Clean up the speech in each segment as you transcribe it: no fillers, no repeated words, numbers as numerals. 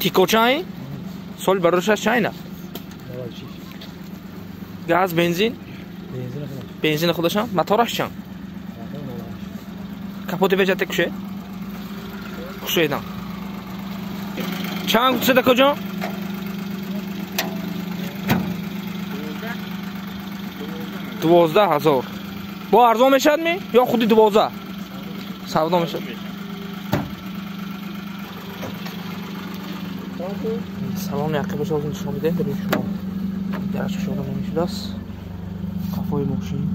تیکو چای سال برایش چاینا گاز بنزین بنزین خودش هم موتورش چند کاپوت بجات کشه کشه اینا چند چه کجا $12,000 با ارزان میشد می یا خودی 12 سودا میشد سلام عقبش از نشون میده بریم شما درش شما نمیشه دست کافوی ماشین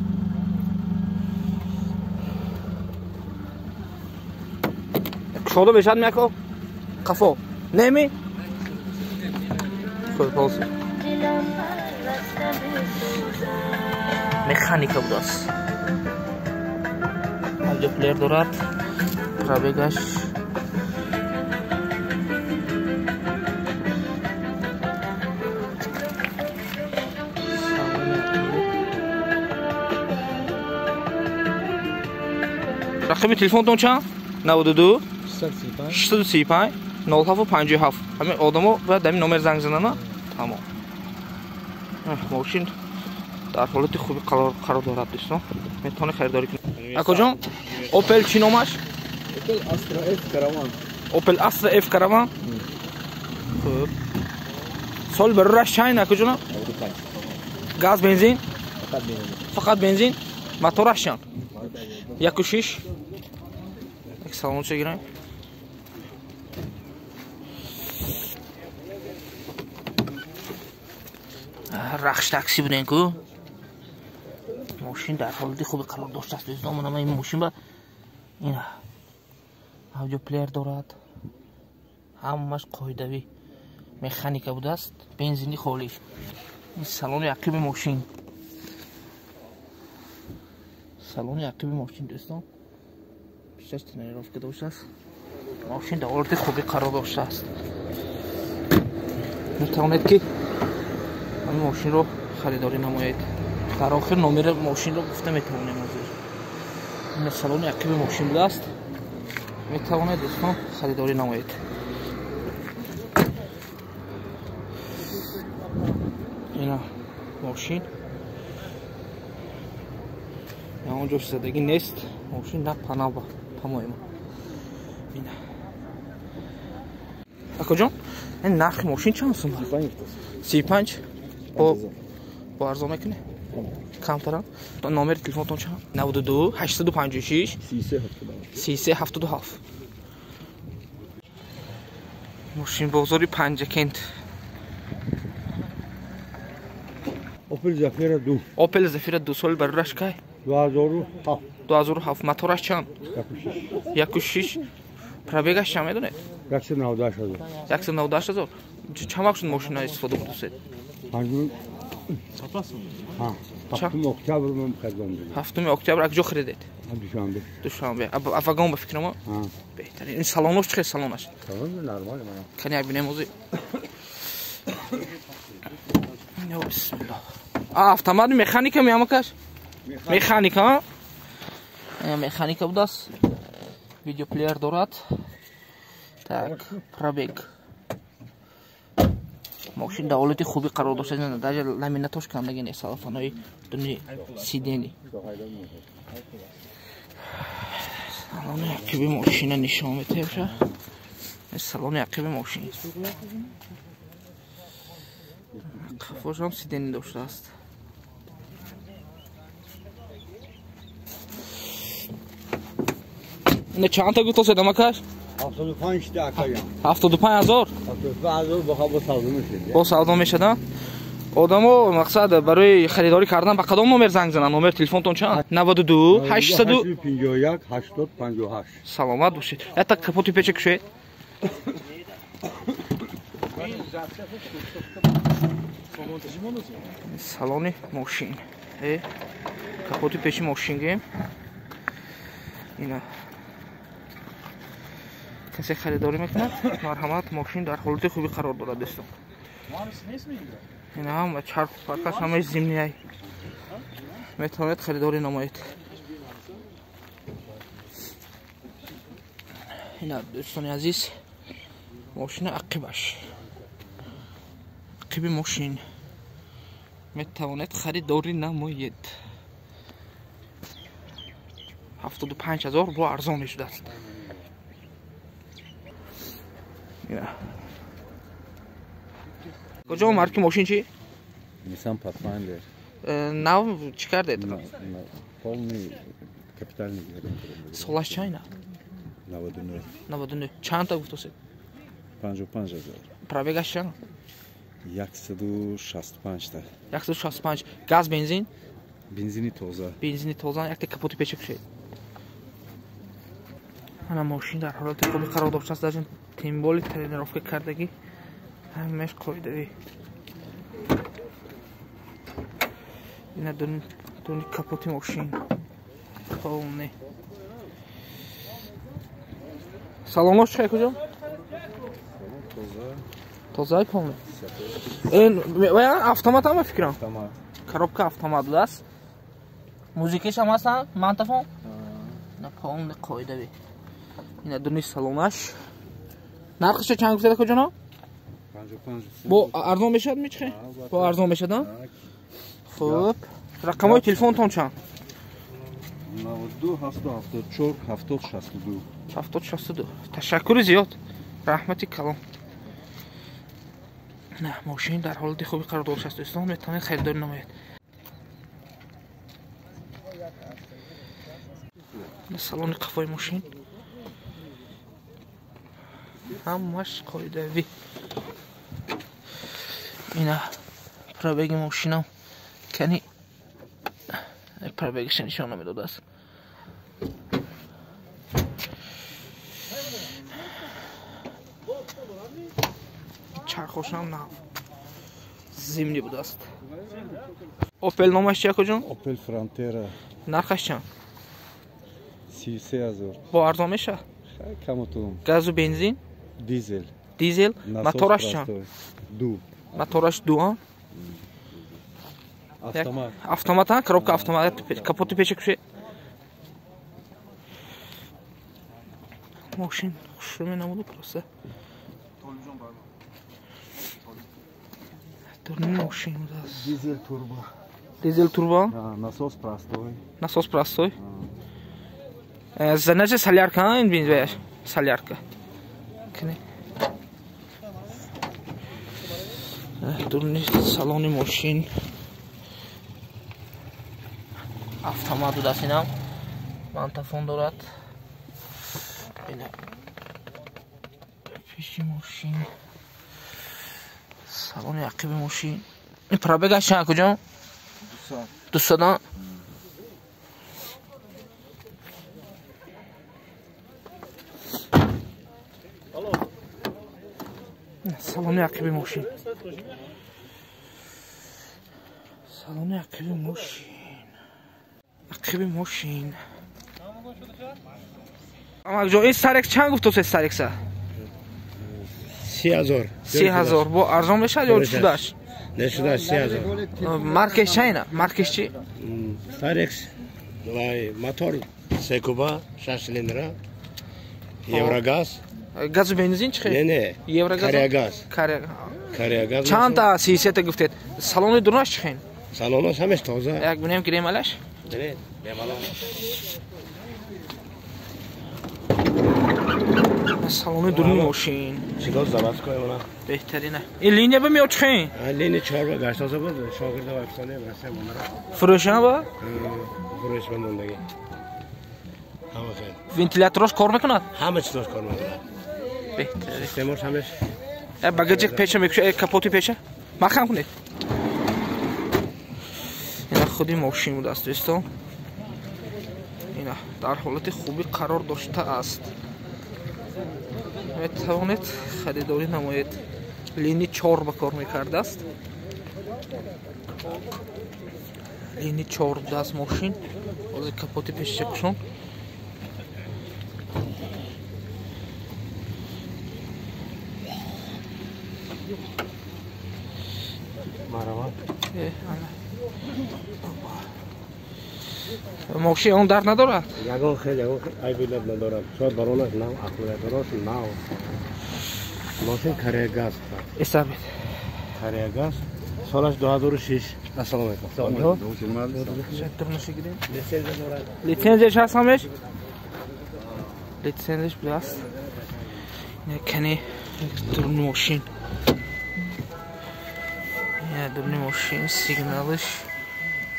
شده بشد میکو کافو نمی خود پاس مکانیکا بود است اینجا پلیر دارد پرابگاش رقم تلفنتون چند 92 635 0757 همه آدمو باید در این نمر زنگ زدن تمام ماشین در حالت خوبی قرار دارد دوستان میتونه خریداری کنید کجا اوپل چی نامش اوپل استرا اف کاروان اوپل استرا اف کاروان خوب سال برایش چای کجا گاز بنزین فقط بنزین موتورش چند 1.6 یک سالون چه گیریم رخش تاکسی بودن که ماشین در حالت خوبی قرار داشته است دوستان من این ماشین با این اوجو پلیر دارد همش قاعدوی مکانیکا بوده است بنزینی خالی این سالن عقب ماشین سالن عقب ماشین دوستان بیشتر تنریف که داشته است ماشین در حالت خوبی قرار داشته است میتوانید که این ماشین رو خریداری نمایید در آخر نمره ماشین رو گفته میتوانیم این سالن عقب ماشین بوده است میتوانید دوستان خریداری نمایید اینا ماشین یا اونجا زدگی نیست ماشین نه پناه با تمام اینا کجا این نرخ ماشین چند سوم 35 با ارزان میکنه کمتر نمبر تلفنتون چند 92 856 3377 ماشین بازاری پنجکند اوپل زفیر 2 سال برایش که 2007 موتورش چند 1.6 پرابگاش چند میدونه 198,000 چند وقت شد ماشین استفاده بودید هفتم اکتبر من خریدم هفتم اکتبر از کجا خریدید دوشنبه افغان به فکر ما بهتره این سالونش چه سالونش نرمال من کنی ببینیم موزی یا بسم الله автомат механика میامکش مکانیکا مکانیکا بود است ویدیو پلیر دارد так пробег ماشین در حالت خوبی قرار داشته نه در لامیناتش کندگی نیست سلفانای دنی سیدنی سالن عقب ماشین نشان میده باشه سالن عقب ماشین کفاش هم سیدنی داشته است این چند تا گوتو سدما کش 75 تا کایم 75000 با سودا میشه آدمو مقصد برای خریداری کردن به کدام نمبر زنگ زنن نمبر تلفنتون چند 92 851 8058 سلامت باشید تا کپوتی پیچ کشه سالن ماشین کپوتی پیچ ماشین اینا کسی خریداری میکند مرحمت ماشین در حالت خوبی قرار دارد دوستان این هم چرخ پرکش همه زمینی های میتونید خریداری نمایید این دوستان عزیز ماشین عقبش عقب ماشین میتواند خریداری نماید 75,000 با ارزان شده است کجا مارکی ماشین چی؟ Nissan Pathfinder. نو چی کرده؟ Полный капитальный. سالش چاینا؟ 99. 99 چند تا گفت 55,000. پرابگش چند؟ 165 تا. 165 گاز بنزین؟ Benzini toza. بنزینی تازه یک کاپوت پیچ کشید انا ماشین در حالت خوبی قرار داشته است در این تیمبول ترینروفی کردگی همش قایدوی اینا دونی کاپوتی ماشین پاونه سالانش چه کجا؟ توزه پاونه این автомат هم فکرم коробка автомат است موزیکش هم هستن منطفون نه پاونه قایدوی اینا دونی سالانش نرخش چند گفته کجا نه؟ 55. با ارزان میشد میچخه؟ با ارزان میشد ها؟ خب رقمای تلفنتون چند؟ 92 74 70 62. 70 62 تشکر زیاد رحمتی کلام نه ماشین در حالت خوبی قرار داشته است دوستان میتونید خریداری نمایید سالن قفای ماشین همش قایدوی اینا پرابگ ماشینم کنی پرابگش نشان نمیداده است چرخوشم نه زمینی بوده است اوپل نامش چیه کجا؟ Opel Frontera نرخش چند؟ 33,000. با ارزان میشه؟ Kamotum. گاز و بنزین؟ Dizel. دیزل؟ Nasos موتورش چند؟ простой. Du. موتورش دو ها؟ Автомат. автомат ها؟ коробка автомат کاپوت پیچ کشه ماشین خوشم نموده پروسه دورنی ماشین بوده است Dizel turbo. دیزل توربو Насос простой. насос простой значит солярка این ببین солярка کنی دورنی سالن ماشین автомат بوده است اینم منطفون دارد اینه پیشی ماشین سالن عقب ماشین این پرابگش چند کجا؟ 200 سالن عقب ماشین سالن عقب ماشین عقب ماشین اما جو این سرک چند گفت تو سرک سر 30,000 30,000 با ارزان میشه یا شدهش نشده 30,000 مارکش چه اینه مارکش چی سارکس وای موتور سکوبا 6 سیلندر یوروگاز گاز و بنزین چه نه نه یوروگاز کاریاگاز چند تا 300 گفتید سالن درنش چخین سالنش همش تازه یک بنیم گریم علش نه بیمالا سالن درنی ماشین چیکار زبط کنیم اونا بهترینه این لینیه به میاد چخین لینی 4 با گشت تازه بود شاگرد وقتانه واسه من فروش با فروش بندگی همه خیلی ونتیلاتورش کار میکند همه چیز کار میکنه بهتره سیستمش همش باگاج پیچ میکشه کاپوتی پیچه مخم کنید اینا خودی ماشین بود است دوستان اینا در حالت خوبی قرار داشته است میتوانید خریداری نمایید لینی 4 به کار میکرده است لینی 4 بوده است ماشین باز کاپوتی پیش چکشون مرحبا ماشین اون در ندارد یگان خیلی ای بیلد ندارد شاید برانش نو اکومولاتورش نو ماشین کره گاز حساب کره گاز سالش 2006 السلام علیکم شتر نشگیریم لیسنزش هست همش لیسنزش بیاست نه کنی درون ماشین نه درون ماشین سیگنالش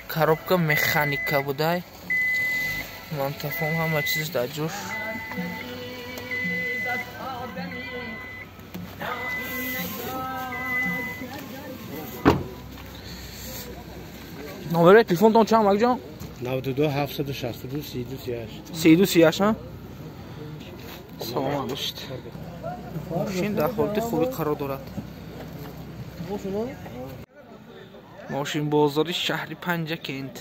коробка механика بودای منتفهم همه چیز در جوش نمره تلفنتون چند مگه جان 92 762 3238 3238 ها سلام علیکم ماشین در حالت خوبی قرار دارد ماشین بازاری شهری پنجه کند